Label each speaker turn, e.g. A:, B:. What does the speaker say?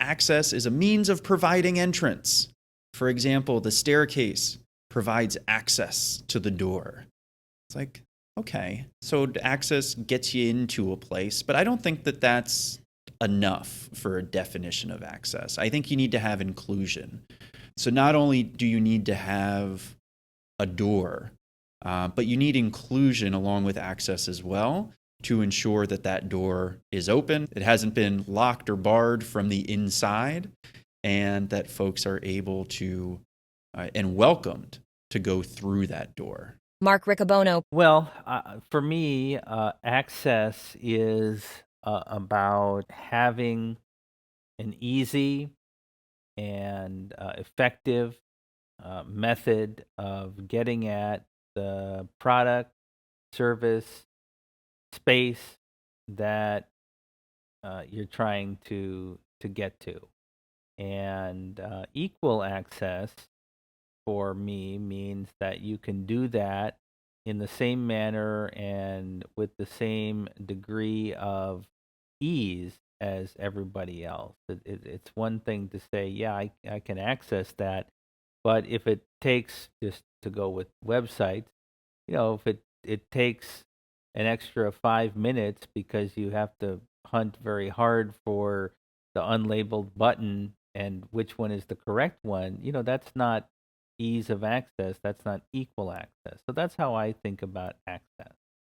A: access is a means of providing entrance. For example, the staircase provides access to the door. It's like, okay, so access gets you into a place, but I don't think that that's enough for a definition of access. I think you need to have inclusion. So not only do you need to have a door, but you need inclusion along with access as well to ensure that that door is open, it hasn't been locked or barred from the inside, and that folks are able to and welcomed to go through that door.
B: Mark Riccobono.
C: Well, for me, access is about having an easy and effective method of getting at the product, service, space that you're trying to get to. And equal access for me means that you can do that in the same manner and with the same degree of ease as everybody else. It's one thing to say, yeah, I can access that, but if it takes, just to go with websites, if it takes an extra 5 minutes because you have to hunt very hard for the unlabeled button and which one is the correct one, that's not ease of access. That's not equal access. So that's how I think about access.